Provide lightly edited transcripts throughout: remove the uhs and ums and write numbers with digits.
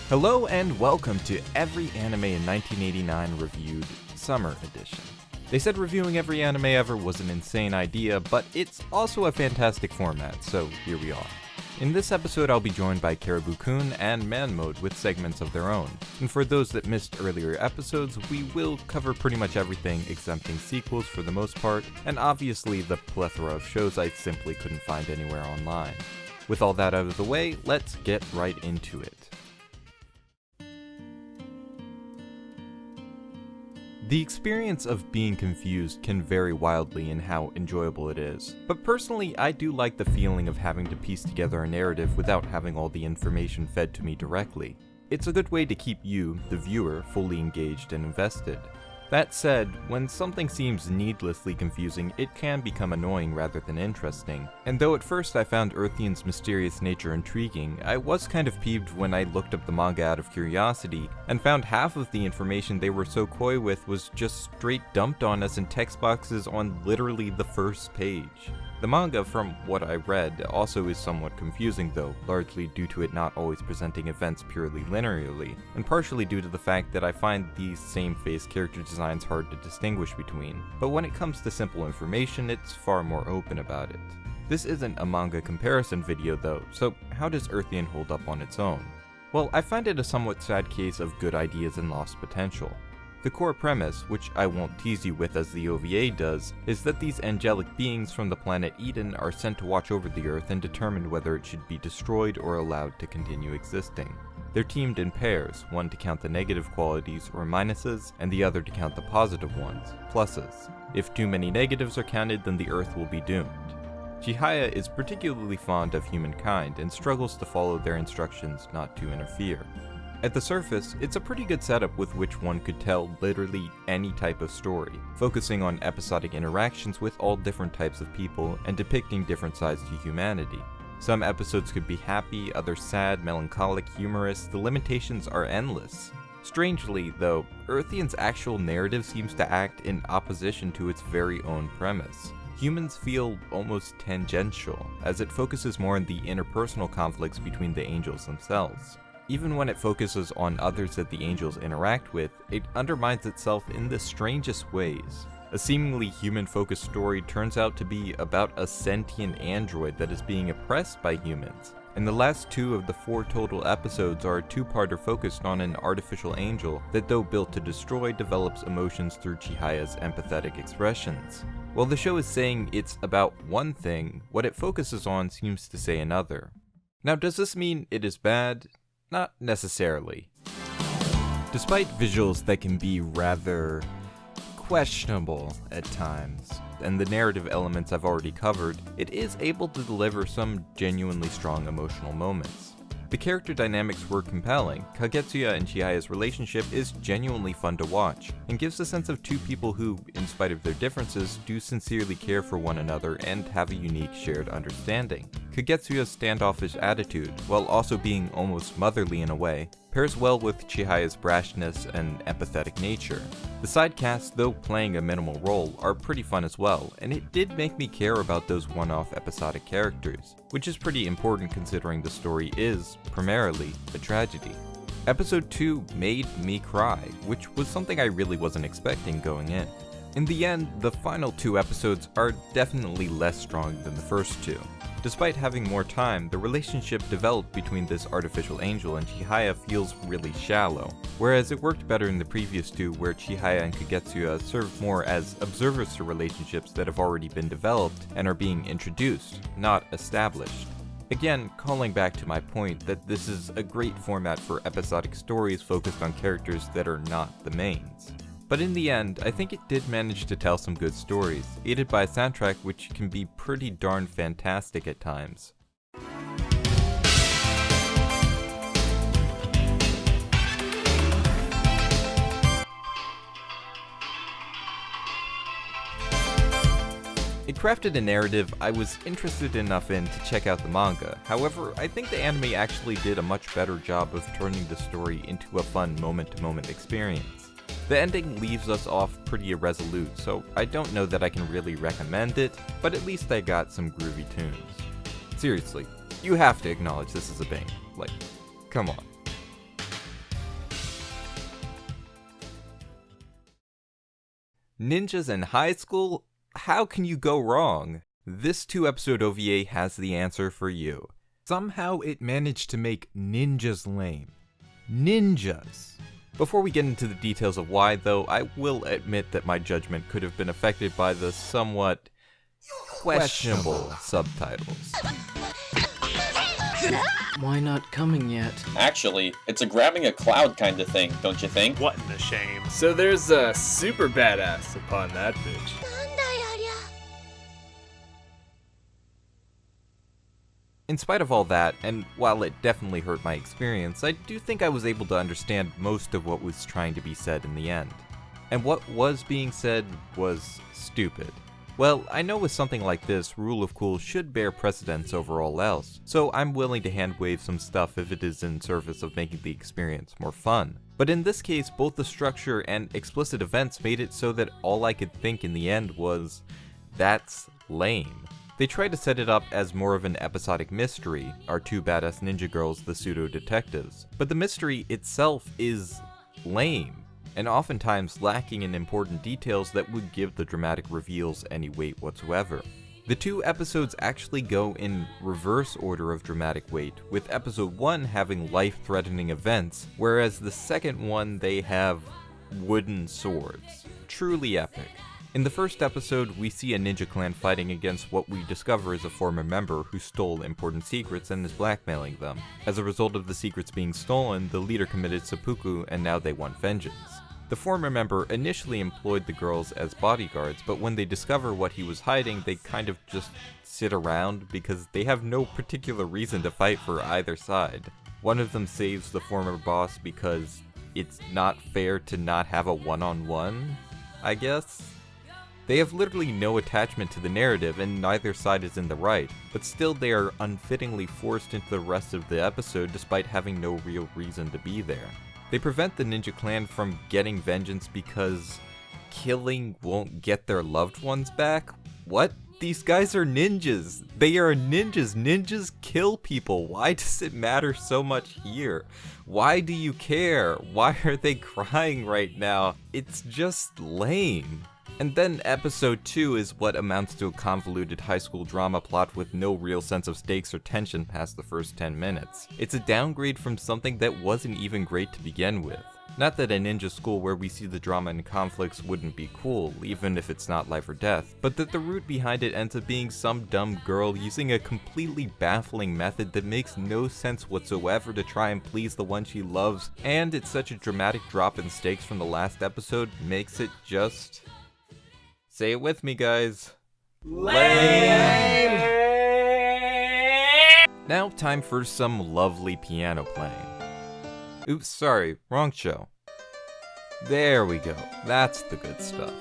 Hello and welcome to Every Anime in 1989 Reviewed Summer Edition. They said reviewing every anime ever was an insane idea, but it's also a fantastic format, so here we are. In this episode I'll be joined by Caribou-kun and Man Mode with segments of their own, and for those that missed earlier episodes, we will cover pretty much everything exempting sequels for the most part, and obviously the plethora of shows I simply couldn't find anywhere online. With all that out of the way, let's get right into it. The experience of being confused can vary wildly in how enjoyable it is, but personally I do like the feeling of having to piece together a narrative without having all the information fed to me directly. It's a good way to keep you, the viewer, fully engaged and invested. That said, when something seems needlessly confusing, it can become annoying rather than interesting, and though at first I found Earthian's mysterious nature intriguing, I was kind of peeved when I looked up the manga out of curiosity, and found half of the information they were so coy with was just straight dumped on us in text boxes on literally the first page. The manga, from what I read, also is somewhat confusing though, largely due to it not always presenting events purely linearly, and partially due to the fact that I find these same-faced character designs hard to distinguish between, but when it comes to simple information, it's far more open about it. This isn't a manga comparison video though, so how does Earthian hold up on its own? Well, I find it a somewhat sad case of good ideas and lost potential. The core premise, which I won't tease you with as the OVA does, is that these angelic beings from the planet Eden are sent to watch over the Earth and determine whether it should be destroyed or allowed to continue existing. They're teamed in pairs, one to count the negative qualities or minuses, and the other to count the positive ones, pluses. If too many negatives are counted, then the Earth will be doomed. Chihaya is particularly fond of humankind and struggles to follow their instructions not to interfere. At the surface, it's a pretty good setup with which one could tell literally any type of story, focusing on episodic interactions with all different types of people and depicting different sides to humanity. Some episodes could be happy, others sad, melancholic, humorous. The limitations are endless. Strangely, though, Earthian's actual narrative seems to act in opposition to its very own premise. Humans feel almost tangential, as it focuses more on the interpersonal conflicts between the angels themselves. Even when it focuses on others that the angels interact with, it undermines itself in the strangest ways. A seemingly human-focused story turns out to be about a sentient android that is being oppressed by humans, and the last two of the 4 total episodes are a two-parter focused on an artificial angel that, though built to destroy, develops emotions through Chihaya's empathetic expressions. While the show is saying it's about one thing, what it focuses on seems to say another. Now, does this mean it is bad? Not necessarily. Despite visuals that can be rather questionable at times, and the narrative elements I've already covered, it is able to deliver some genuinely strong emotional moments. The character dynamics were compelling. Kagetsuya and Chihaya's relationship is genuinely fun to watch, and gives a sense of two people who, in spite of their differences, do sincerely care for one another and have a unique shared understanding. Kagetsuya's standoffish attitude, while also being almost motherly in a way, pairs well with Chihaya's brashness and empathetic nature. The side casts, though playing a minimal role, are pretty fun as well, and it did make me care about those one-off episodic characters, which is pretty important considering the story is, primarily, a tragedy. Episode 2 made me cry, which was something I really wasn't expecting going in. In the end, the final 2 episodes are definitely less strong than the first 2. Despite having more time, the relationship developed between this artificial angel and Chihaya feels really shallow, whereas it worked better in the previous 2 where Chihaya and Kagetsuya serve more as observers to relationships that have already been developed and are being introduced, not established. Again, calling back to my point that this is a great format for episodic stories focused on characters that are not the mains. But in the end, I think it did manage to tell some good stories, aided by a soundtrack which can be pretty darn fantastic at times. It crafted a narrative I was interested enough in to check out the manga. However, I think the anime actually did a much better job of turning the story into a fun moment-to-moment experience. The ending leaves us off pretty irresolute, so I don't know that I can really recommend it, but at least I got some groovy tunes. Seriously, you have to acknowledge this is a bang. Like, come on. Ninjas in high school? How can you go wrong? This 2-episode OVA has the answer for you. Somehow it managed to make ninjas lame. Ninjas! Before we get into the details of why, though, I will admit that my judgment could have been affected by the somewhat questionable subtitles. Why not coming yet? Actually, it's a grabbing a cloud kind of thing, don't you think? What in a shame. So there's a super badass upon that bitch. In spite of all that, and while it definitely hurt my experience, I do think I was able to understand most of what was trying to be said in the end. And what was being said was stupid. Well, I know with something like this, rule of cool should bear precedence over all else, so I'm willing to hand-wave some stuff if it is in service of making the experience more fun. But in this case, both the structure and explicit events made it so that all I could think in the end was, that's lame. They tried to set it up as more of an episodic mystery, our two badass ninja girls, the pseudo-detectives, but the mystery itself is lame, and oftentimes lacking in important details that would give the dramatic reveals any weight whatsoever. The 2 episodes actually go in reverse order of dramatic weight, with episode 1 having life-threatening events, whereas the second one they have wooden swords. Truly epic. In the first episode, we see a ninja clan fighting against what we discover is a former member who stole important secrets and is blackmailing them. As a result of the secrets being stolen, the leader committed seppuku and now they want vengeance. The former member initially employed the girls as bodyguards, but when they discover what he was hiding, they kind of just sit around because they have no particular reason to fight for either side. One of them saves the former boss because it's not fair to not have a one-on-one, I guess? They have literally no attachment to the narrative and neither side is in the right, but still they are unfittingly forced into the rest of the episode despite having no real reason to be there. They prevent the ninja clan from getting vengeance because killing won't get their loved ones back? What? These guys are ninjas! They are ninjas! Ninjas kill people! Why does it matter so much here? Why do you care? Why are they crying right now? It's just lame. And then episode 2 is what amounts to a convoluted high school drama plot with no real sense of stakes or tension past the first 10 minutes. It's a downgrade from something that wasn't even great to begin with. Not that a ninja school where we see the drama and conflicts wouldn't be cool, even if it's not life or death, but that the root behind it ends up being some dumb girl using a completely baffling method that makes no sense whatsoever to try and please the one she loves, and it's such a dramatic drop in stakes from the last episode makes it just... Say it with me, guys. Lame! Now time for some lovely piano playing. Oops, sorry, wrong show. There we go, that's the good stuff.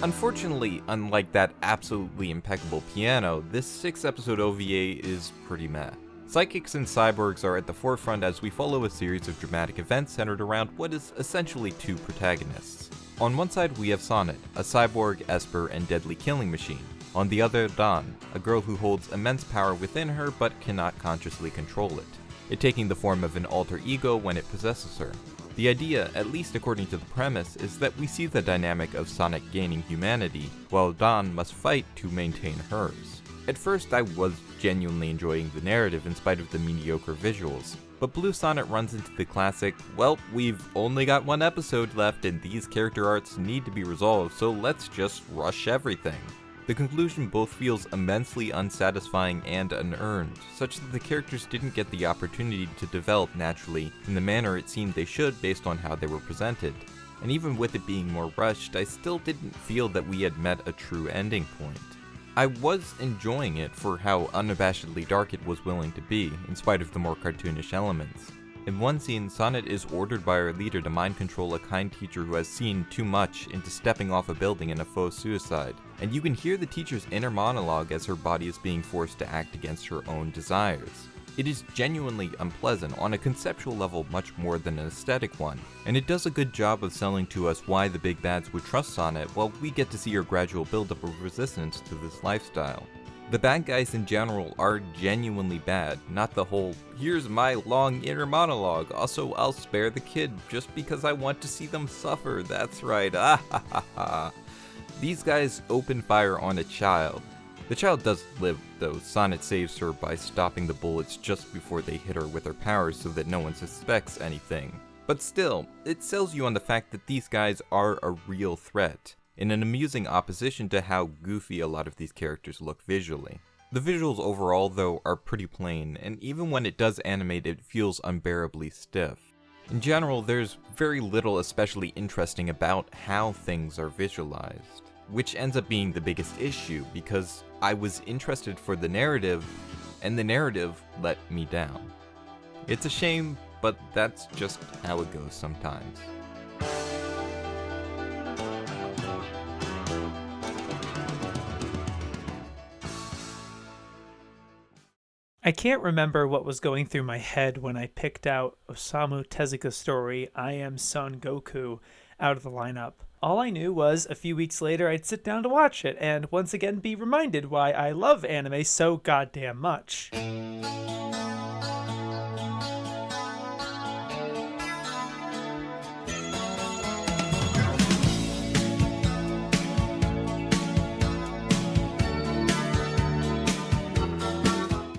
Unfortunately, unlike that absolutely impeccable piano, this 6-episode OVA is pretty meh. Psychics and cyborgs are at the forefront as we follow a series of dramatic events centered around what is essentially 2 protagonists. On one side we have Sonnet, a cyborg, esper, and deadly killing machine. On the other, Dawn, a girl who holds immense power within her but cannot consciously control it taking the form of an alter ego when it possesses her. The idea, at least according to the premise, is that we see the dynamic of Sonnet gaining humanity, while Dawn must fight to maintain hers. At first I was genuinely enjoying the narrative in spite of the mediocre visuals, but Blue Sonnet runs into the classic, well, we've only got 1 episode left and these character arcs need to be resolved, so let's just rush everything. The conclusion both feels immensely unsatisfying and unearned, such that the characters didn't get the opportunity to develop naturally in the manner it seemed they should based on how they were presented. And even with it being more rushed, I still didn't feel that we had met a true ending point. I was enjoying it for how unabashedly dark it was willing to be, in spite of the more cartoonish elements. In one scene, Sonnet is ordered by her leader to mind control a kind teacher who has seen too much into stepping off a building in a faux suicide, and you can hear the teacher's inner monologue as her body is being forced to act against her own desires. It is genuinely unpleasant on a conceptual level much more than an aesthetic one, and it does a good job of selling to us why the big bads would trust Sonnet while we get to see her gradual buildup of resistance to this lifestyle. The bad guys in general are genuinely bad, not the whole, here's my long inner monologue, also I'll spare the kid just because I want to see them suffer, that's right, ah ha ha ha. These guys open fire on a child. The child does live though. Sonnet saves her by stopping the bullets just before they hit her with her powers so that no one suspects anything. But still, it sells you on the fact that these guys are a real threat, in an amusing opposition to how goofy a lot of these characters look visually. The visuals overall though are pretty plain, and even when it does animate it feels unbearably stiff. In general, there's very little especially interesting about how things are visualized, which ends up being the biggest issue because I was interested for the narrative, and the narrative let me down. It's a shame, but that's just how it goes sometimes. I can't remember what was going through my head when I picked out Osamu Tezuka's story, I Am Son Goku, out of the lineup. All I knew was a few weeks later I'd sit down to watch it and once again be reminded why I love anime so goddamn much.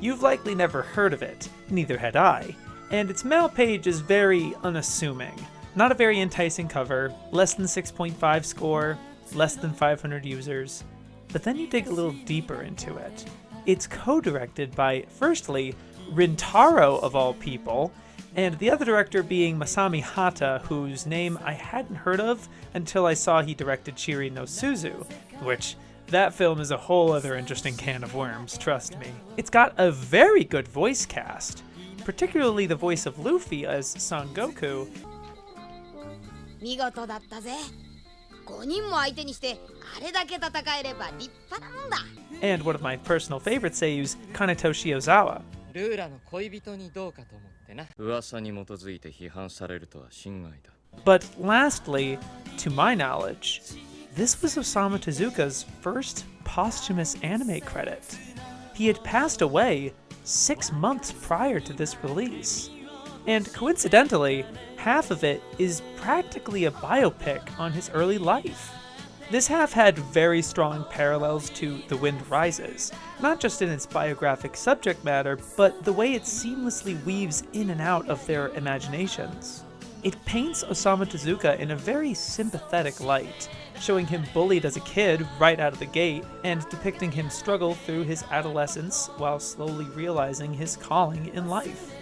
You've likely never heard of it, neither had I, and its mail page is very unassuming. Not a very enticing cover, less than 6.5 score, less than 500 users, but then you dig a little deeper into it. It's co-directed by, firstly, Rintaro of all people, and the other director being Masami Hata, whose name I hadn't heard of until I saw he directed Chiri no Suzu, which that film is a whole other interesting can of worms, trust me. It's got a very good voice cast, particularly the voice of Luffy as Son Goku. 見事だったぜ。5人も相手にしてあれだけ戦えれば立派なもんだ。 And one of my personal favorite seiyus, Kaneto Shiozawa. ルーラの恋人にどうかと思ってな。噂に基づいて批判されるとは心外だ。But lastly, to my knowledge, this was Osamu Tezuka's first posthumous anime credit. He had passed away 6 months prior to this release. And coincidentally, half of it is practically a biopic on his early life. This half had very strong parallels to The Wind Rises, not just in its biographic subject matter, but the way it seamlessly weaves in and out of their imaginations. It paints Osamu Tezuka in a very sympathetic light, showing him bullied as a kid right out of the gate, and depicting him struggle through his adolescence while slowly realizing his calling in life.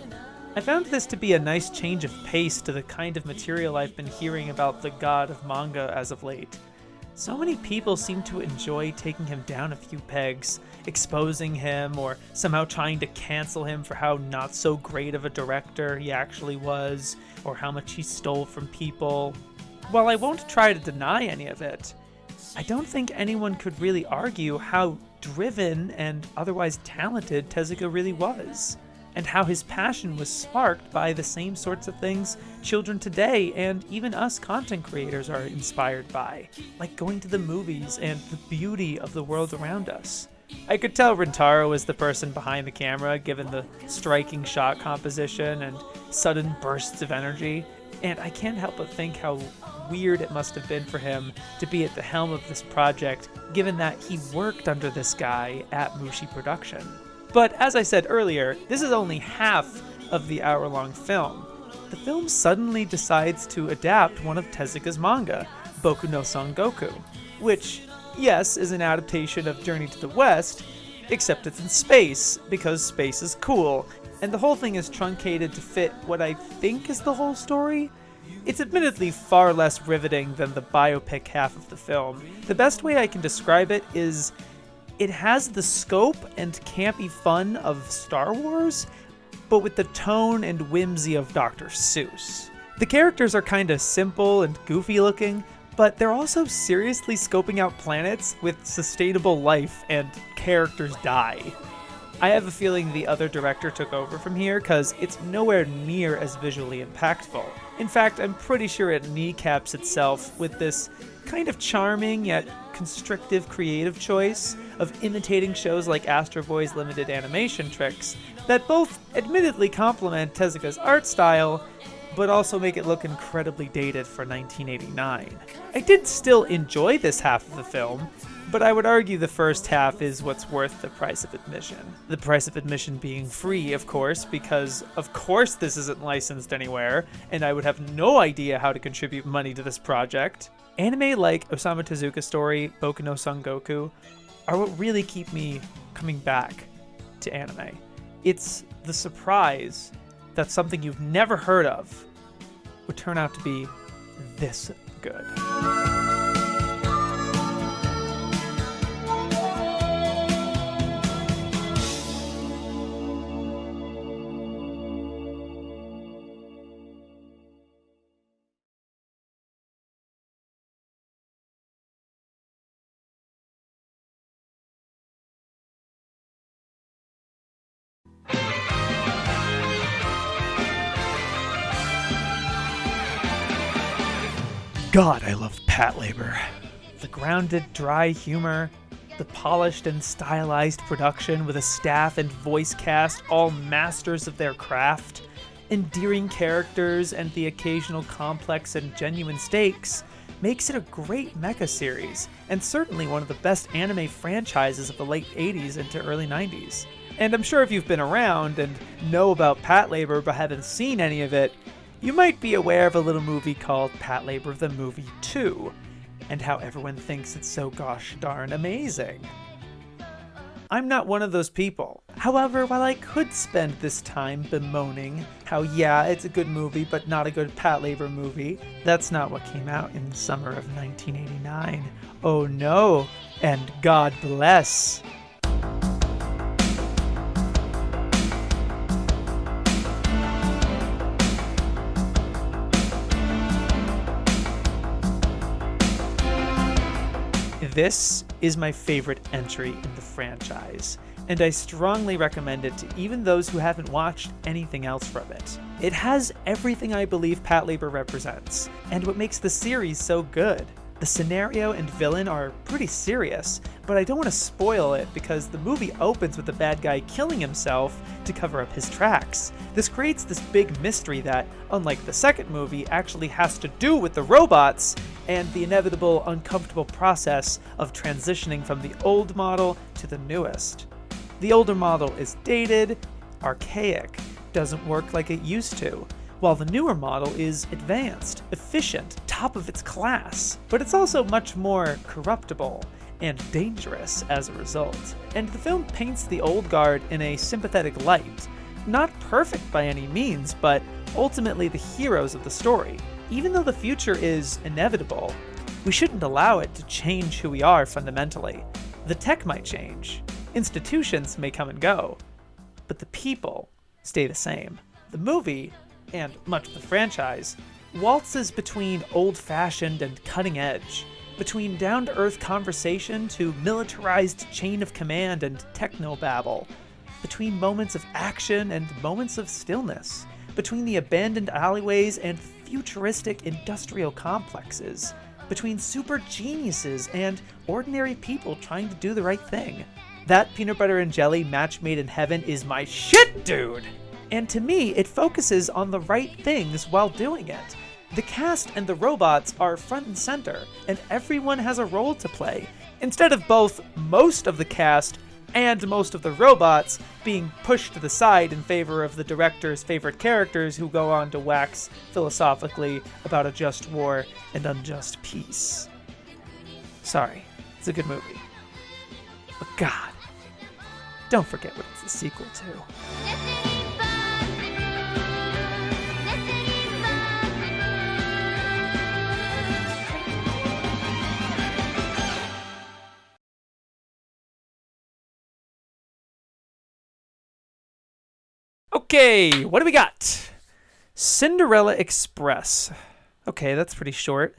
I found this to be a nice change of pace to the kind of material I've been hearing about the god of manga as of late. So many people seem to enjoy taking him down a few pegs, exposing him, or somehow trying to cancel him for how not so great of a director he actually was, or how much he stole from people. While I won't try to deny any of it, I don't think anyone could really argue how driven and otherwise talented Tezuka really was, and how his passion was sparked by the same sorts of things children today and even us content creators are inspired by, like going to the movies and the beauty of the world around us. I could tell Rintaro was the person behind the camera given the striking shot composition and sudden bursts of energy, and I can't help but think how weird it must have been for him to be at the helm of this project given that he worked under this guy at Mushi Production. But as I said earlier, this is only half of the hour-long film. The film suddenly decides to adapt one of Tezuka's manga, Boku no Son Goku, which, yes, is an adaptation of Journey to the West, except it's in space, because space is cool, and the whole thing is truncated to fit what I think is the whole story. It's admittedly far less riveting than the biopic half of the film. The best way I can describe it is it has the scope and campy fun of Star Wars, but with the tone and whimsy of Dr. Seuss. The characters are kinda simple and goofy looking, but they're also seriously scoping out planets with sustainable life and characters die. I have a feeling the other director took over from here because it's nowhere near as visually impactful. In fact, I'm pretty sure it kneecaps itself with this kind of charming yet constrictive creative choice of imitating shows like Astro Boy's limited animation tricks that both admittedly complement Tezuka's art style, but also make it look incredibly dated for 1989. I did still enjoy this half of the film, but I would argue the first half is what's worth the price of admission. The price of admission being free, of course, because of course this isn't licensed anywhere, and I would have no idea how to contribute money to this project. Anime like Osamu Tezuka's story, Boku no Son Goku, are what really keep me coming back to anime. It's the surprise that something you've never heard of would turn out to be this good. God, I love Patlabor. The grounded, dry humor, the polished and stylized production with a staff and voice cast all masters of their craft, endearing characters, and the occasional complex and genuine stakes makes it a great mecha series, and certainly one of the best anime franchises of the late 80s into early 90s. And I'm sure if you've been around and know about Patlabor but haven't seen any of it, you might be aware of a little movie called Patlabor the Movie 2, and how everyone thinks it's so gosh darn amazing. I'm not one of those people. However, while I could spend this time bemoaning how yeah, it's a good movie but not a good Patlabor movie, that's not what came out in the summer of 1989. Oh no, and God bless. This is my favorite entry in the franchise, and I strongly recommend it to even those who haven't watched anything else from it. It has everything I believe Patlabor represents, and what makes the series so good. The scenario and villain are pretty serious, but I don't want to spoil it because the movie opens with the bad guy killing himself to cover up his tracks. This creates this big mystery that, unlike the second movie, actually has to do with the robots and the inevitable uncomfortable process of transitioning from the old model to the newest. The older model is dated, archaic, doesn't work like it used to, while the newer model is advanced, efficient, top of its class, but it's also much more corruptible and dangerous as a result. And the film paints the old guard in a sympathetic light. Not perfect by any means, but ultimately the heroes of the story. Even though the future is inevitable, we shouldn't allow it to change who we are fundamentally. The tech might change, institutions may come and go, but the people stay the same. The movie, and much of the franchise, waltzes between old-fashioned and cutting-edge, between down-to-earth conversation to militarized chain of command and technobabble, between moments of action and moments of stillness, between the abandoned alleyways and futuristic industrial complexes, between super geniuses and ordinary people trying to do the right thing. That peanut butter and jelly match made in heaven is my shit, dude! And to me, it focuses on the right things while doing it. The cast and the robots are front and center, and everyone has a role to play, instead of both most of the cast and most of the robots being pushed to the side in favor of the director's favorite characters who go on to wax philosophically about a just war and unjust peace. Sorry, it's a good movie. But God, don't forget what it's a sequel to. Okay, what do we got? Cinderella Express. Okay, that's pretty short.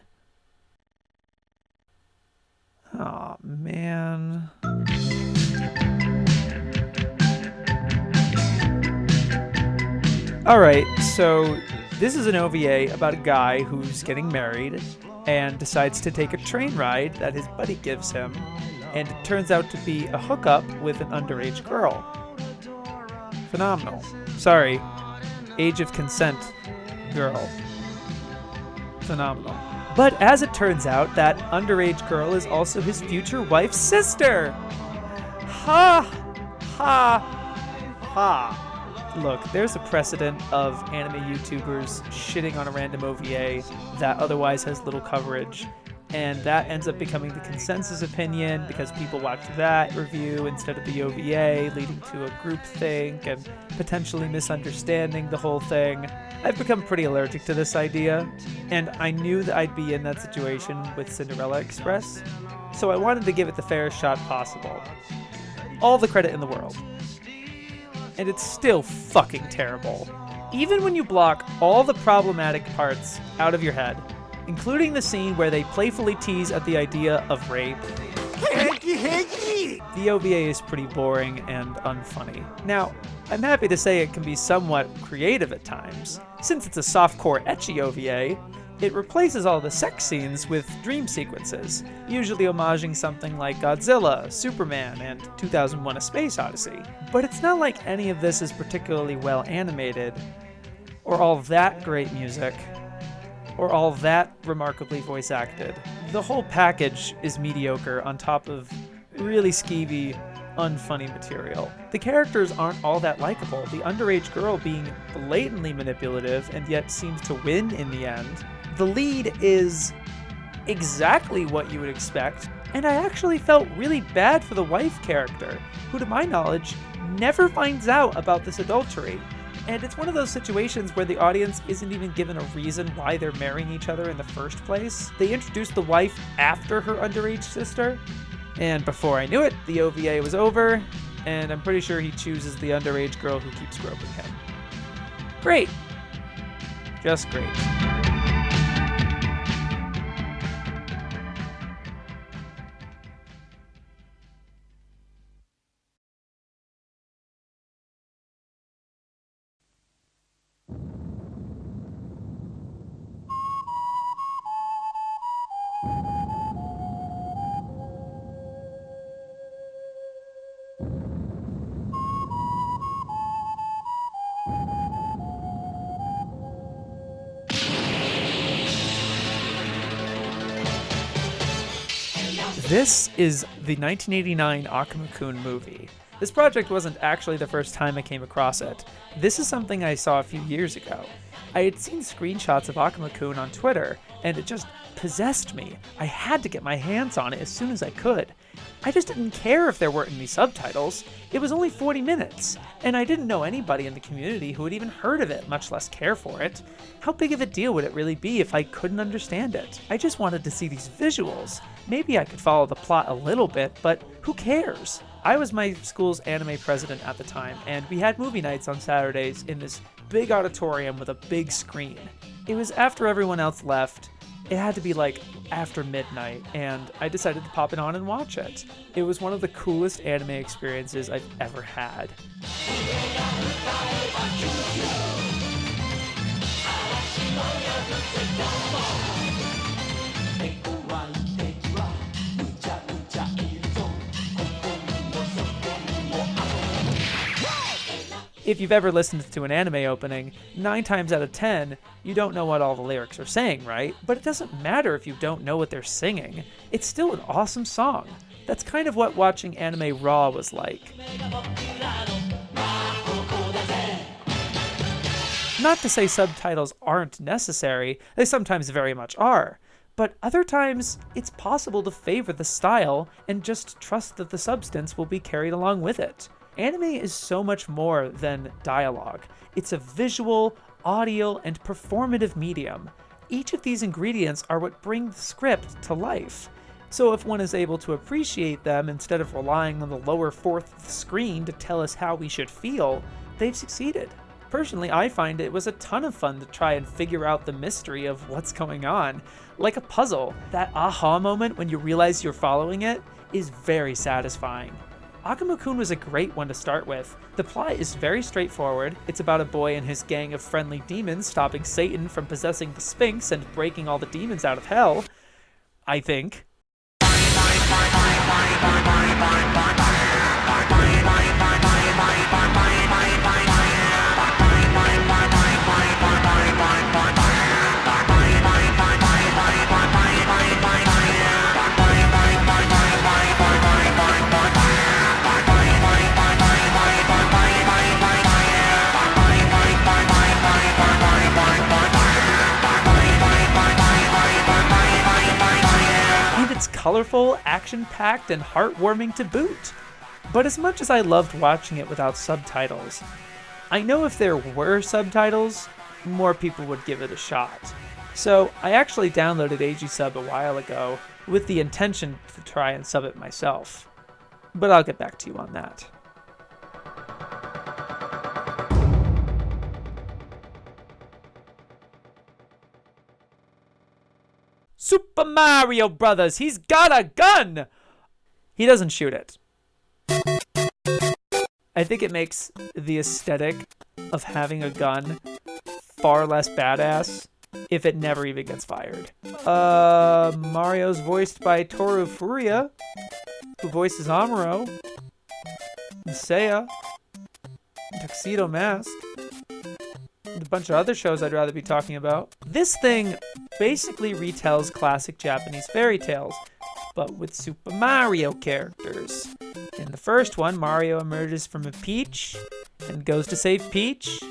Oh man. Alright, so this is an OVA about a guy who's getting married and decides to take a train ride that his buddy gives him. and it turns out to be a hookup with an underage girl. Phenomenal. Sorry, age of consent girl. Phenomenal. But as it turns out, that underage girl is also his future wife's sister. Ha! Ha! Ha! Look, there's a precedent of anime YouTubers shitting on a random OVA that otherwise has little coverage, and that ends up becoming the consensus opinion because people watch that review instead of the OVA, leading to a groupthink and potentially misunderstanding the whole thing. I've become pretty allergic to this idea, and I knew that I'd be in that situation with Cinderella Express, so I wanted to give it the fairest shot possible. All the credit in the world. And it's still fucking terrible. Even when you block all the problematic parts out of your head, including the scene where they playfully tease at the idea of rape, the OVA is pretty boring and unfunny. Now, I'm happy to say it can be somewhat creative at times. Since it's a softcore ecchi OVA, it replaces all the sex scenes with dream sequences, usually homaging something like Godzilla, Superman, and 2001: A Space Odyssey. But it's not like any of this is particularly well animated, or all that great music, or all that remarkably voice acted. The whole package is mediocre on top of really skeevy, unfunny material. The characters aren't all that likable, the underage girl being blatantly manipulative and yet seems to win in the end. The lead is exactly what you would expect, and I actually felt really bad for the wife character, who to my knowledge never finds out about this adultery. And it's one of those situations where the audience isn't even given a reason why they're marrying each other in the first place. They introduced the wife after her underage sister, and before I knew it, the OVA was over, and I'm pretty sure he chooses the underage girl who keeps groping him. Great. Just great. This is the 1989 Akuma-kun movie. This project wasn't actually the first time I came across it. This is something I saw a few years ago. I had seen screenshots of Akuma-kun on Twitter, and it just possessed me. I had to get my hands on it as soon as I could. I just didn't care if there weren't any subtitles. It was only 40 minutes, and I didn't know anybody in the community who had even heard of it, much less care for it. How big of a deal would it really be if I couldn't understand it? I just wanted to see these visuals. Maybe I could follow the plot a little bit, but who cares? I was my school's anime president at the time, and we had movie nights on Saturdays in this big auditorium with a big screen. It was after everyone else left. It had to be like after midnight, and I decided to pop it on and watch it. It was one of the coolest anime experiences I've ever had. If you've ever listened to an anime opening, 9 times out of 10, you don't know what all the lyrics are saying, right? But it doesn't matter if you don't know what they're singing. It's still an awesome song. That's kind of what watching anime Raw was like. Not to say subtitles aren't necessary, they sometimes very much are. But other times, it's possible to favor the style and just trust that the substance will be carried along with it. Anime is so much more than dialogue. It's a visual, audio, and performative medium. Each of these ingredients are what bring the script to life. So if one is able to appreciate them instead of relying on the lower fourth of the screen to tell us how we should feel, they've succeeded. Personally, I find it was a ton of fun to try and figure out the mystery of what's going on. Like a puzzle, that aha moment when you realize you're following it is very satisfying. Akuma-kun was a great one to start with. The plot is very straightforward. It's about a boy and his gang of friendly demons stopping Satan from possessing the Sphinx and breaking all the demons out of hell. I think. colorful, action-packed, and heartwarming to boot. But as much as I loved watching it without subtitles, I know if there were subtitles, more people would give it a shot. So I actually downloaded AGSub a while ago with the intention to try and sub it myself. But I'll get back to you on that. Super Mario Brothers, he's got a gun! He doesn't shoot it. I think it makes the aesthetic of having a gun far less badass if it never even gets fired. Mario's voiced by Toru Furuya, who voices Amuro, Seiya, Tuxedo Mask, and a bunch of other shows I'd rather be talking about. This thing basically retells classic Japanese fairy tales, but with Super Mario characters. In the first one, Mario emerges from a peach and goes to save Peach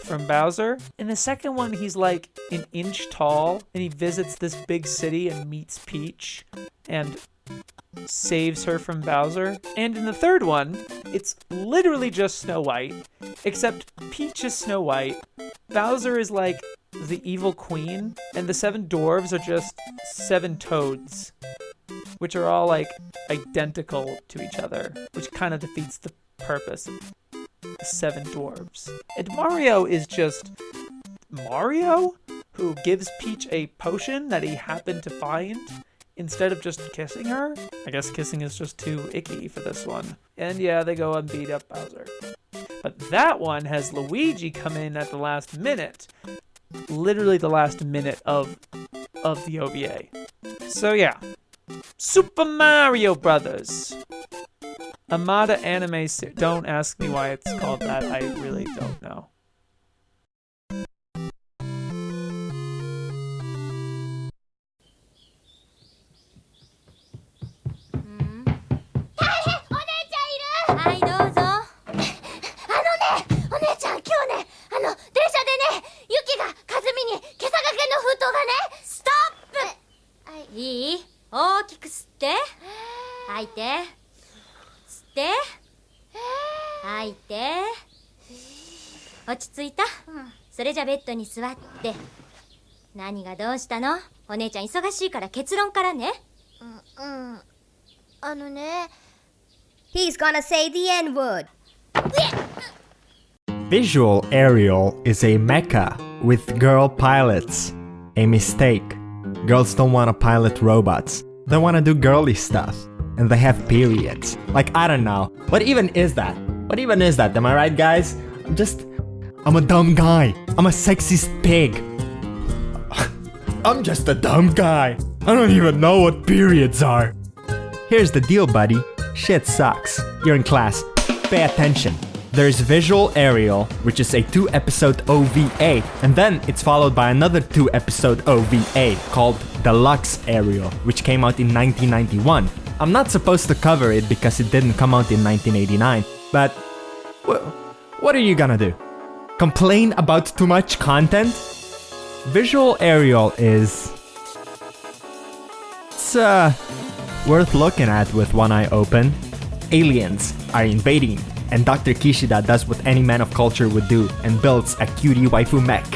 from Bowser. In the second one, he's like an inch tall, and he visits this big city and meets Peach and saves her from Bowser. And in the third one, it's literally just Snow White, except Peach is Snow White, Bowser is like the evil queen, and the 7 dwarves are just 7 toads, which are all like identical to each other, which kind of defeats the purpose of the 7 dwarves. And Mario is just Mario, who gives Peach a potion that he happened to find instead of just kissing her. I guess kissing is just too icky for this one. And yeah, they go and beat up Bowser. But that one has Luigi come in at the last minute. Literally the last minute of the OVA. So yeah. Super Mario Brothers. Amada Anime Series. Don't ask me why it's called that. I really don't know. He's gonna say the N-word. Visual Aerial is a mecha with girl pilots. A mistake. Girls don't want to pilot robots. They want to do girly stuff. And they have periods. Like, I don't know. What even is that? What even is that? Am I right, guys? I'm a dumb guy. I'm a sexist pig. I'm just a dumb guy. I don't even know what periods are. Here's the deal, buddy. Shit sucks. You're in class. Pay attention. There's Visual Aerial, which is a 2-episode OVA, and then it's followed by another 2-episode OVA called Deluxe Aerial, which came out in 1991. I'm not supposed to cover it because it didn't come out in 1989, but what are you gonna do? Complain about too much content? Visual Aerial is... it's worth looking at with one eye open. Aliens are invading, and Dr. Kishida does what any man of culture would do and builds a cutie waifu mech,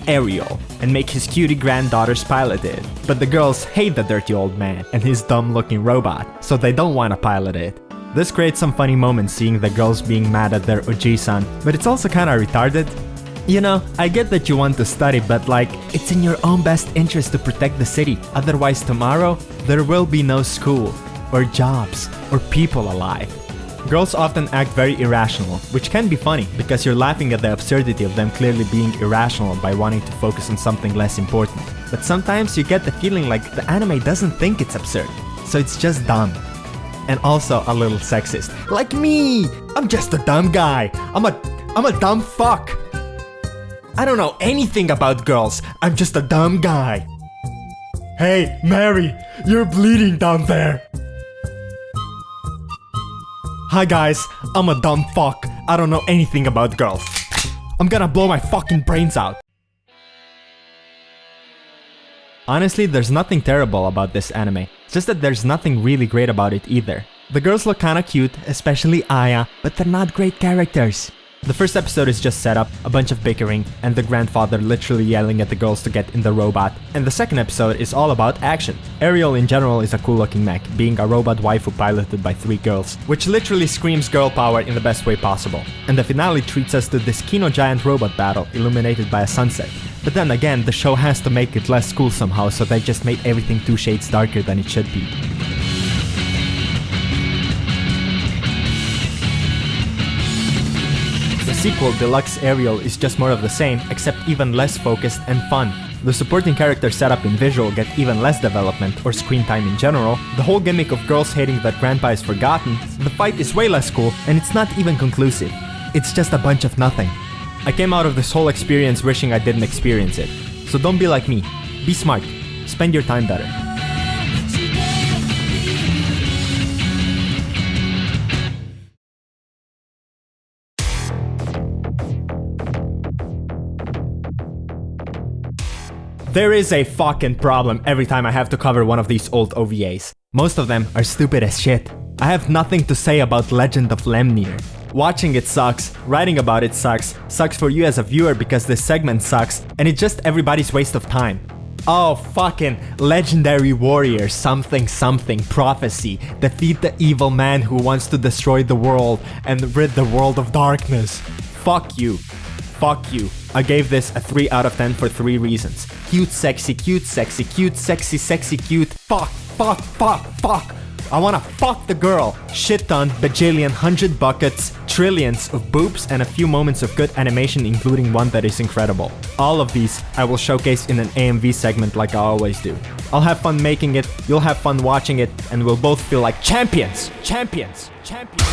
Ariel, and make his cutie granddaughters pilot it. But the girls hate the dirty old man and his dumb looking robot, so they don't want to pilot it. This creates some funny moments seeing the girls being mad at their Oji-san, but it's also kinda retarded. You know, I get that you want to study, but like, it's in your own best interest to protect the city, otherwise tomorrow, there will be no school, or jobs, or people alive. Girls often act very irrational, which can be funny because you're laughing at the absurdity of them clearly being irrational by wanting to focus on something less important. But sometimes you get the feeling like the anime doesn't think it's absurd, so it's just dumb. And also a little sexist. Like me! I'm just a dumb guy! I'm a dumb fuck! I don't know anything about girls, I'm just a dumb guy! Hey, Mary! You're bleeding down there! Hi guys, I'm a dumb fuck. I don't know anything about girls. I'm gonna blow my fucking brains out. Honestly, there's nothing terrible about this anime, just that there's nothing really great about it either. The girls look kinda cute, especially Aya, but they're not great characters. The first episode is just setup, a bunch of bickering, and the grandfather literally yelling at the girls to get in the robot. And the second episode is all about action. Ariel in general is a cool looking mech, being a robot waifu piloted by 3 girls, which literally screams girl power in the best way possible. And the finale treats us to this Kino giant robot battle illuminated by a sunset. But then again, the show has to make it less cool somehow, so they just made everything 2 shades darker than it should be. The sequel, Deluxe Ariel, is just more of the same, except even less focused and fun. The supporting character setup in visual get even less development or screen time in general, the whole gimmick of girls hating that grandpa is forgotten, the fight is way less cool, and it's not even conclusive. It's just a bunch of nothing. I came out of this whole experience wishing I didn't experience it. So don't be like me. Be smart. Spend your time better. There is a fucking problem every time I have to cover one of these old OVAs. Most of them are stupid as shit. I have nothing to say about Legend of Lemnir. Watching it sucks, writing about it sucks for you as a viewer because this segment sucks, and it's just everybody's waste of time. Oh, fucking legendary warrior something prophecy. Defeat the evil man who wants to destroy the world and rid the world of darkness. Fuck you. Fuck you. I gave this a 3 out of 10 for 3 reasons. Cute, sexy, cute, sexy, cute, sexy, sexy, cute. Fuck. I wanna fuck the girl. Shit ton, bajillion, 100 buckets, trillions of boobs, and a few moments of good animation, including one that is incredible. All of these I will showcase in an AMV segment like I always do. I'll have fun making it, you'll have fun watching it, and we'll both feel like champions! Champions! Champions!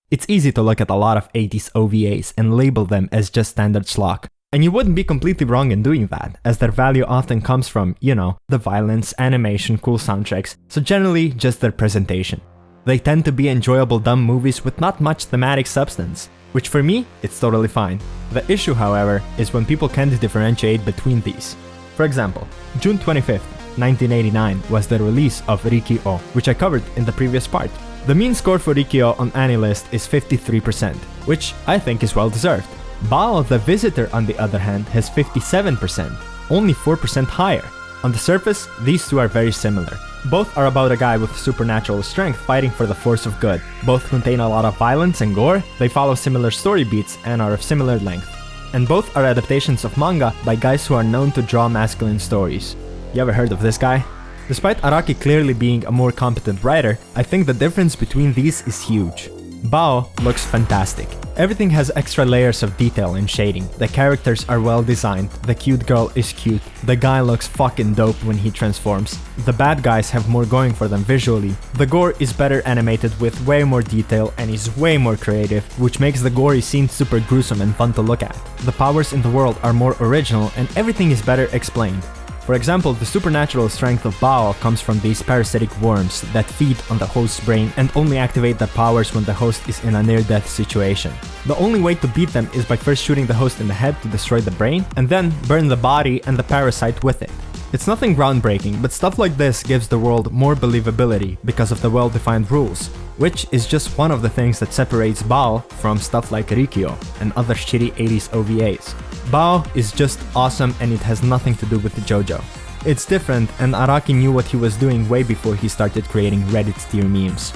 It's easy to look at a lot of 80s OVAs and label them as just standard schlock. And you wouldn't be completely wrong in doing that, as their value often comes from, you know, the violence, animation, cool soundtracks, so generally just their presentation. They tend to be enjoyable dumb movies with not much thematic substance, which for me, it's totally fine. The issue, however, is when people can't differentiate between these. For example, June 25th, 1989 was the release of Riki-Oh, which I covered in the previous part. The mean score for Riki-Oh on AniList is 53%, which I think is well deserved. Bao the Visitor, on the other hand, has 57%, only 4% higher. On the surface, these two are very similar. Both are about a guy with supernatural strength fighting for the force of good. Both contain a lot of violence and gore, they follow similar story beats and are of similar length. And both are adaptations of manga by guys who are known to draw masculine stories. You ever heard of this guy? Despite Araki clearly being a more competent writer, I think the difference between these is huge. Bao looks fantastic. Everything has extra layers of detail and shading, the characters are well designed, the cute girl is cute, the guy looks fucking dope when he transforms, the bad guys have more going for them visually, the gore is better animated with way more detail and is way more creative, which makes the gory scenes super gruesome and fun to look at. The powers in the world are more original and everything is better explained. For example, the supernatural strength of Bao comes from these parasitic worms that feed on the host's brain and only activate their powers when the host is in a near-death situation. The only way to beat them is by first shooting the host in the head to destroy the brain, and then burn the body and the parasite with it. It's nothing groundbreaking, but stuff like this gives the world more believability because of the well-defined rules, which is just one of the things that separates Bao from stuff like Riki-Oh and other shitty 80s OVAs. Bao is just awesome and it has nothing to do with the JoJo. It's different and Araki knew what he was doing way before he started creating Reddit tier memes.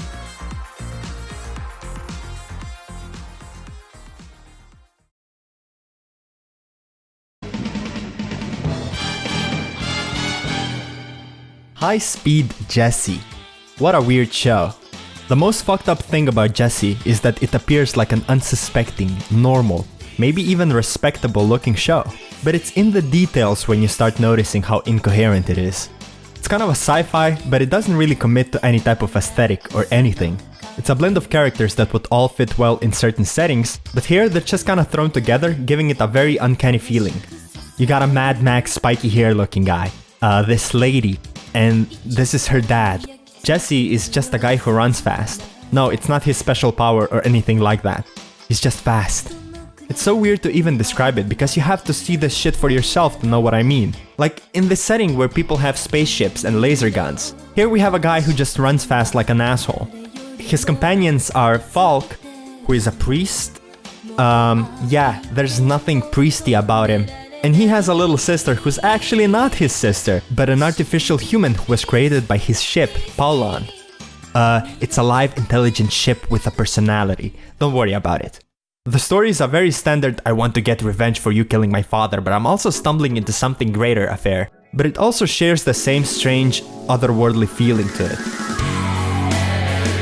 High Speed Jessie. What a weird show. The most fucked up thing about Jessie is that it appears like an unsuspecting, normal, maybe even respectable looking show. But it's in the details when you start noticing how incoherent it is. It's kind of a sci-fi, but it doesn't really commit to any type of aesthetic or anything. It's a blend of characters that would all fit well in certain settings, but here they're just kind of thrown together, giving it a very uncanny feeling. You got a Mad Max spiky hair looking guy, this lady, and this is her dad. Jessie is just a guy who runs fast. No, it's not his special power or anything like that. He's just fast. It's so weird to even describe it because you have to see this shit for yourself to know what I mean. Like in this setting where people have spaceships and laser guns. Here we have a guy who just runs fast like an asshole. His companions are Falk, who is a priest. Yeah, there's nothing priesty about him. And he has a little sister who's actually not his sister, but an artificial human who was created by his ship, Paulon. It's a live, intelligent ship with a personality. Don't worry about it. The story is a very standard I want to get revenge for you killing my father, but I'm also stumbling into something greater affair. But it also shares the same strange, otherworldly feeling to it.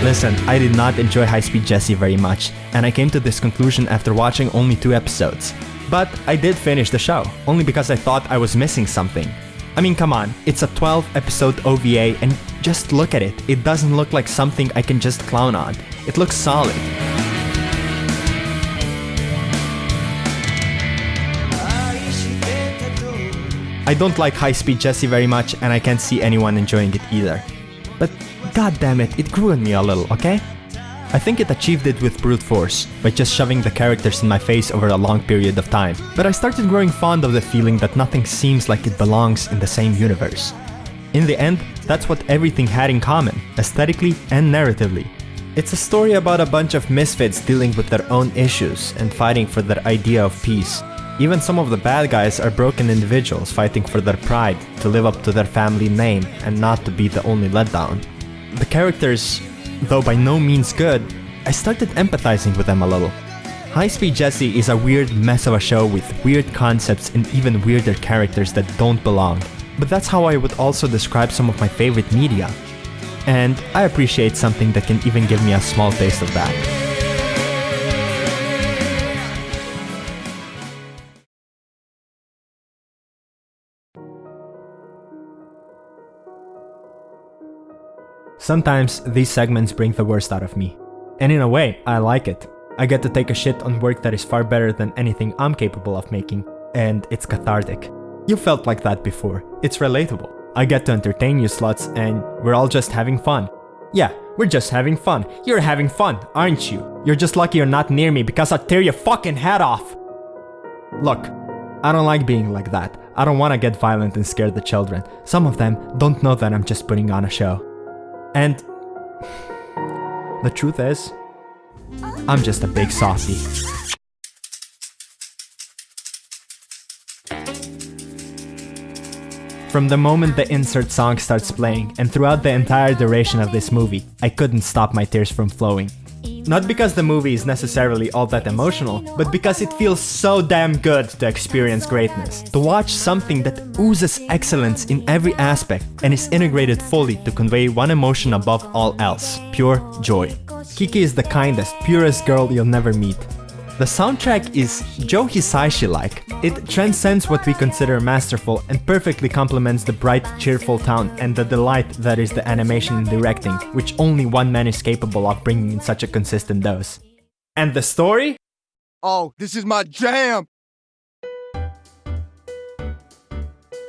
Listen, I did not enjoy High Speed Jessie very much, and I came to this conclusion after watching only 2 episodes. But I did finish the show, only because I thought I was missing something. I mean, come on, it's a 12-episode OVA, and just look at it. It doesn't look like something I can just clown on. It looks solid. I don't like High Speed Jessie very much, and I can't see anyone enjoying it either. But god damn it, it grew on me a little, okay? I think it achieved it with brute force, by just shoving the characters in my face over a long period of time. But I started growing fond of the feeling that nothing seems like it belongs in the same universe. In the end, that's what everything had in common, aesthetically and narratively. It's a story about a bunch of misfits dealing with their own issues and fighting for their idea of peace. Even some of the bad guys are broken individuals fighting for their pride, to live up to their family name and not to be the only letdown. The characters, though by no means good, I started empathizing with them a little. High Speed Jessie is a weird mess of a show with weird concepts and even weirder characters that don't belong. But that's how I would also describe some of my favorite media. And I appreciate something that can even give me a small taste of that. Sometimes these segments bring the worst out of me. And in a way, I like it. I get to take a shit on work that is far better than anything I'm capable of making, and it's cathartic. You felt like that before. It's relatable. I get to entertain you sluts, and we're all just having fun. Yeah, we're just having fun. You're having fun, aren't you? You're just lucky you're not near me because I'll tear your fucking head off! Look, I don't like being like that. I don't want to get violent and scare the children. Some of them don't know that I'm just putting on a show. And the truth is, I'm just a big softie. From the moment the insert song starts playing and throughout the entire duration of this movie, I couldn't stop my tears from flowing. Not because the movie is necessarily all that emotional, but because it feels so damn good to experience greatness. To watch something that oozes excellence in every aspect and is integrated fully to convey one emotion above all else, pure joy. Kiki is the kindest, purest girl you'll never meet. The soundtrack is Joe Hisaishi-like. It transcends what we consider masterful and perfectly complements the bright, cheerful town and the delight that is the animation and directing, which only one man is capable of bringing in such a consistent dose. And the story? Oh, this is my jam!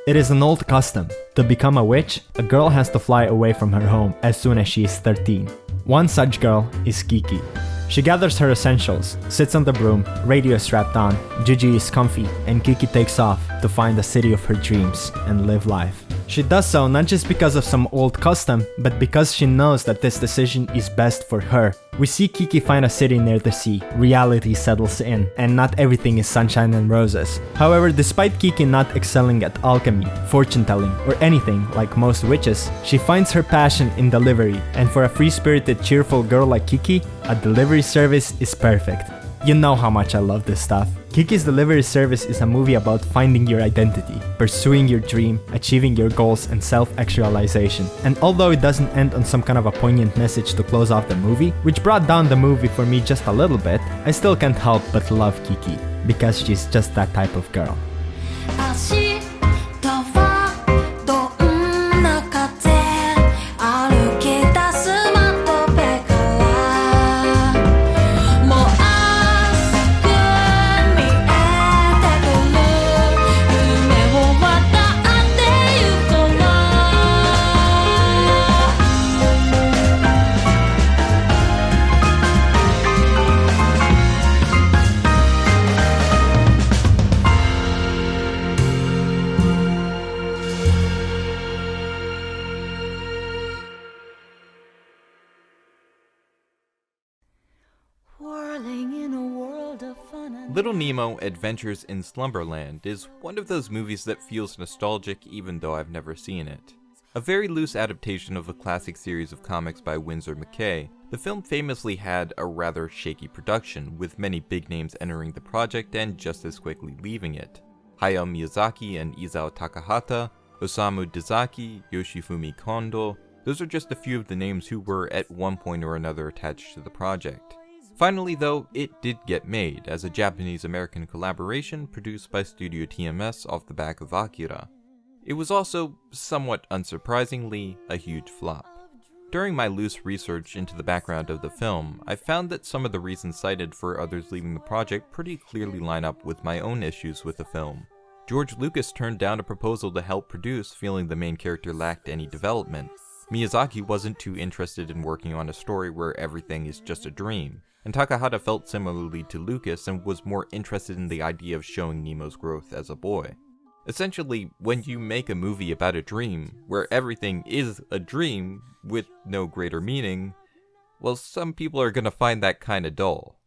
It is an old custom. To become a witch, a girl has to fly away from her home as soon as she is 13. One such girl is Kiki. She gathers her essentials, sits on the broom, radio strapped on, Gigi is comfy, and Kiki takes off to find the city of her dreams and live life. She does so not just because of some old custom, but because she knows that this decision is best for her. We see Kiki find a city near the sea, reality settles in, and not everything is sunshine and roses. However, despite Kiki not excelling at alchemy, fortune-telling, or anything like most witches, she finds her passion in delivery, and for a free-spirited, cheerful girl like Kiki, a delivery service is perfect. You know how much I love this stuff. Kiki's Delivery Service is a movie about finding your identity, pursuing your dream, achieving your goals, and self-actualization. And although it doesn't end on some kind of a poignant message to close off the movie, which brought down the movie for me just a little bit, I still can't help but love Kiki, because she's just that type of girl. Little Nemo Adventures in Slumberland is one of those movies that feels nostalgic even though I've never seen it. A very loose adaptation of the classic series of comics by Winsor McCay, the film famously had a rather shaky production, with many big names entering the project and just as quickly leaving it. Hayao Miyazaki and Isao Takahata, Osamu Dezaki, Yoshifumi Kondo, those are just a few of the names who were at one point or another attached to the project. Finally though, it did get made as a Japanese-American collaboration produced by Studio TMS off the back of Akira. It was also, somewhat unsurprisingly, a huge flop. During my loose research into the background of the film, I found that some of the reasons cited for others leaving the project pretty clearly line up with my own issues with the film. George Lucas turned down a proposal to help produce, feeling the main character lacked any development. Miyazaki wasn't too interested in working on a story where everything is just a dream, and Takahata felt similarly to Lucas and was more interested in the idea of showing Nemo's growth as a boy. Essentially, when you make a movie about a dream, where everything is a dream with no greater meaning, well, some people are gonna find that kinda dull.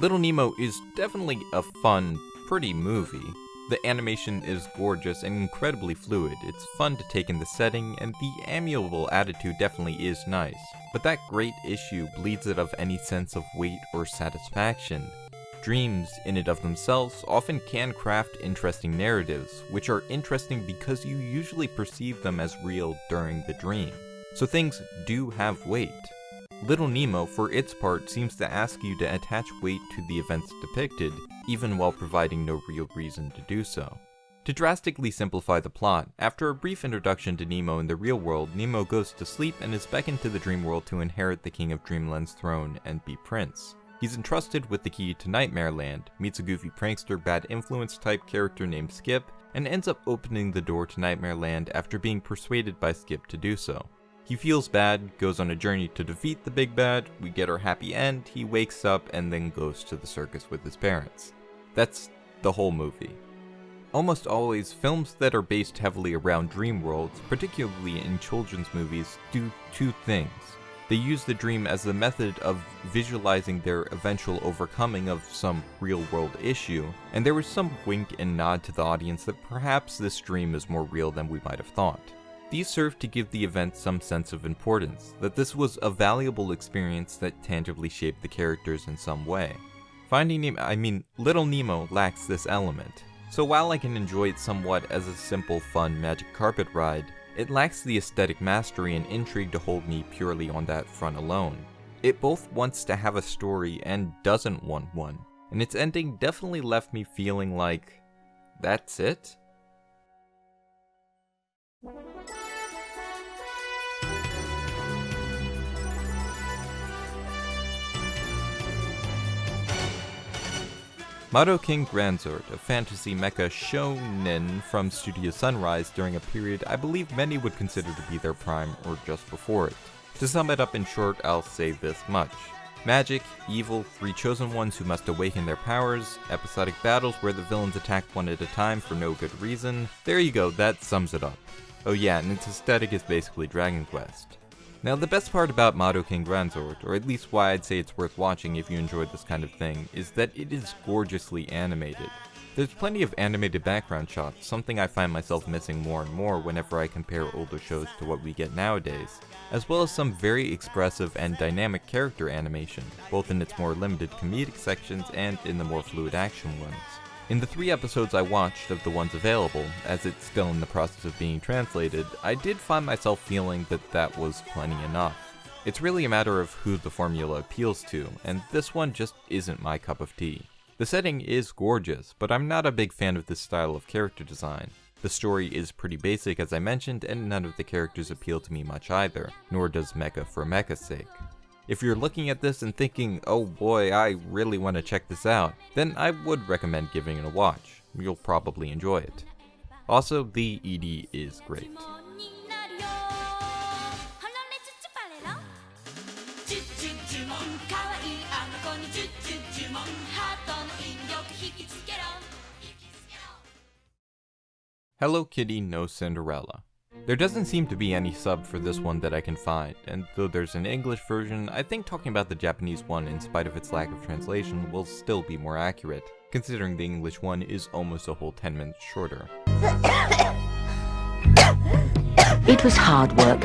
Little Nemo is definitely a fun, pretty movie. The animation is gorgeous and incredibly fluid, it's fun to take in the setting, and the amiable attitude definitely is nice. But that great issue bleeds it of any sense of weight or satisfaction. Dreams, in and of themselves, often can craft interesting narratives, which are interesting because you usually perceive them as real during the dream. So things do have weight. Little Nemo, for its part, seems to ask you to attach weight to the events depicted, even while providing no real reason to do so. To drastically simplify the plot, after a brief introduction to Nemo in the real world, Nemo goes to sleep and is beckoned to the dream world to inherit the King of Dreamland's throne and be prince. He's entrusted with the key to Nightmare Land, meets a goofy prankster bad influence type character named Skip, and ends up opening the door to Nightmare Land after being persuaded by Skip to do so. He feels bad, goes on a journey to defeat the big bad, we get our happy end, he wakes up and then goes to the circus with his parents. That's the whole movie. Almost always, films that are based heavily around dream worlds, particularly in children's movies, do two things. They use the dream as the method of visualizing their eventual overcoming of some real-world issue, and there was some wink and nod to the audience that perhaps this dream is more real than we might have thought. These serve to give the event some sense of importance, that this was a valuable experience that tangibly shaped the characters in some way. Little Nemo lacks this element. So while I can enjoy it somewhat as a simple, fun magic carpet ride, it lacks the aesthetic mastery and intrigue to hold me purely on that front alone. It both wants to have a story and doesn't want one, and its ending definitely left me feeling like, that's it? Madoking Granzord, a fantasy mecha shonen from Studio Sunrise during a period I believe many would consider to be their prime or just before it. To sum it up in short, I'll say this much. Magic, evil, three chosen ones who must awaken their powers, episodic battles where the villains attack one at a time for no good reason. There you go, that sums it up. Oh yeah, and its aesthetic is basically Dragon Quest. Now the best part about Madoking Granzord, or at least why I'd say it's worth watching if you enjoyed this kind of thing, is that it is gorgeously animated. There's plenty of animated background shots, something I find myself missing more and more whenever I compare older shows to what we get nowadays, as well as some very expressive and dynamic character animation, both in its more limited comedic sections and in the more fluid action ones. In the 3 episodes I watched of the ones available, as it's still in the process of being translated, I did find myself feeling that was plenty enough. It's really a matter of who the formula appeals to, and this one just isn't my cup of tea. The setting is gorgeous, but I'm not a big fan of this style of character design. The story is pretty basic as I mentioned, and none of the characters appeal to me much either, nor does mecha for mecha's sake. If you're looking at this and thinking, oh boy, I really want to check this out, then I would recommend giving it a watch. You'll probably enjoy it. Also, the ED is great. Hello Kitty no Cinderella. There doesn't seem to be any sub for this one that I can find, and though there's an English version, I think talking about the Japanese one in spite of its lack of translation will still be more accurate, considering the English one is almost a whole 10 minutes shorter. It was hard work.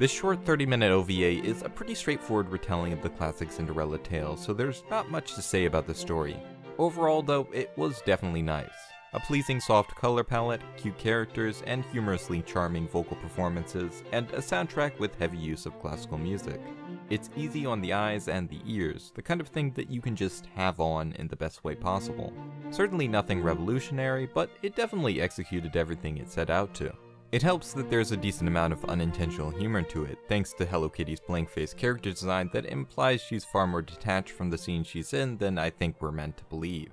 This short 30-minute OVA is a pretty straightforward retelling of the classic Cinderella tale, so there's not much to say about the story. Overall though, it was definitely nice. A pleasing soft color palette, cute characters, and humorously charming vocal performances, and a soundtrack with heavy use of classical music. It's easy on the eyes and the ears, the kind of thing that you can just have on in the best way possible. Certainly nothing revolutionary, but it definitely executed everything it set out to. It helps that there's a decent amount of unintentional humor to it, thanks to Hello Kitty's blank-faced character design that implies she's far more detached from the scene she's in than I think we're meant to believe.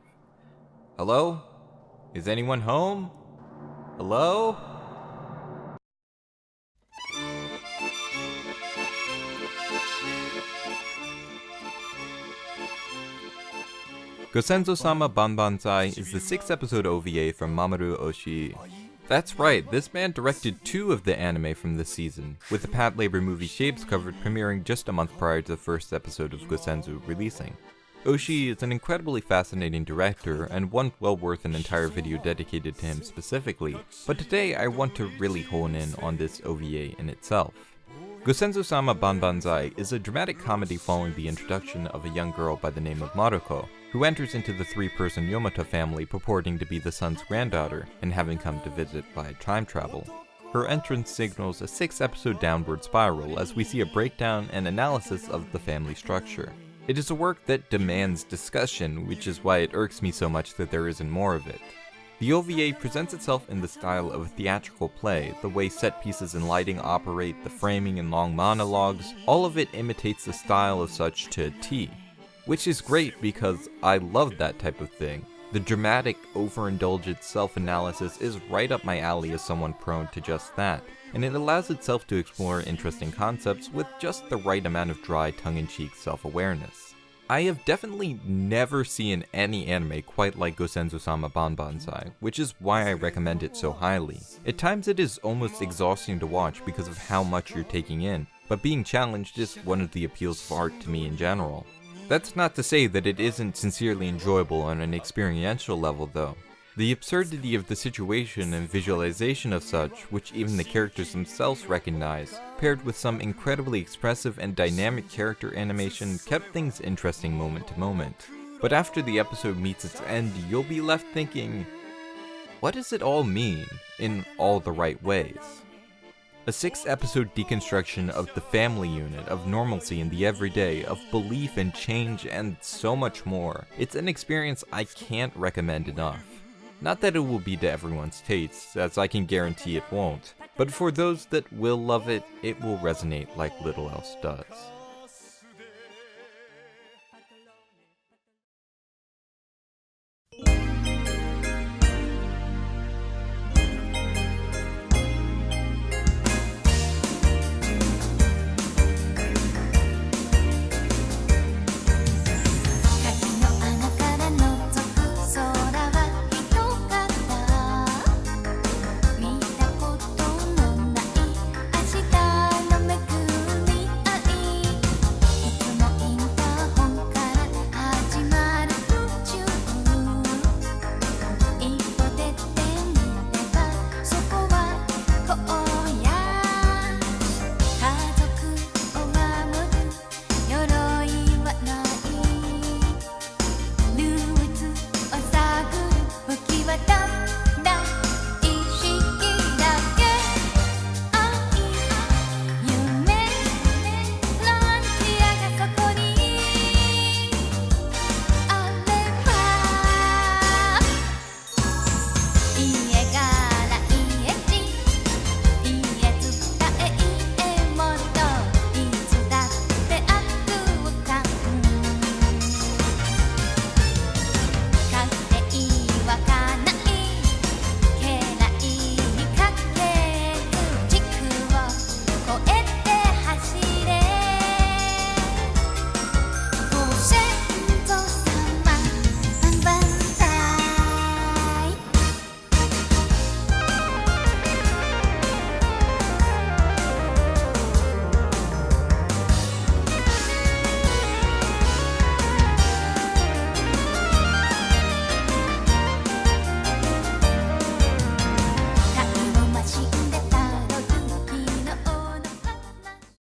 Hello? Is anyone home? Hello? Gosenzo-sama Banbanzai is the 6th episode OVA from Mamoru Oshii. That's right, this man directed 2 of the anime from this season, with the Pat Labor movie Shapes covered premiering just a month prior to the first episode of Gosenzu releasing. Oshii is an incredibly fascinating director, and one well worth an entire video dedicated to him specifically, but today I want to really hone in on this OVA in itself. Gosenzo-sama Banbanzai is a dramatic comedy following the introduction of a young girl by the name of Maruko, who enters into the 3-person Yomata family purporting to be the son's granddaughter and having come to visit by time travel. Her entrance signals a 6-episode downward spiral as we see a breakdown and analysis of the family structure. It is a work that demands discussion, which is why it irks me so much that there isn't more of it. The OVA presents itself in the style of a theatrical play, the way set pieces and lighting operate, the framing and long monologues, all of it imitates the style of such to a T. Which is great because I love that type of thing. The dramatic, overindulgent self-analysis is right up my alley as someone prone to just that, and it allows itself to explore interesting concepts with just the right amount of dry, tongue-in-cheek self-awareness. I have definitely never seen any anime quite like Gosenzo-sama Banbanzai, which is why I recommend it so highly. At times it is almost exhausting to watch because of how much you're taking in, but being challenged is one of the appeals of art to me in general. That's not to say that it isn't sincerely enjoyable on an experiential level though. The absurdity of the situation and visualization of such, which even the characters themselves recognize, paired with some incredibly expressive and dynamic character animation, kept things interesting moment to moment. But after the episode meets its end, you'll be left thinking, what does it all mean, in all the right ways? A 6-episode deconstruction of the family unit, of normalcy in the everyday, of belief and change, and so much more. It's an experience I can't recommend enough. Not that it will be to everyone's tastes, as I can guarantee it won't, but for those that will love it, it will resonate like little else does.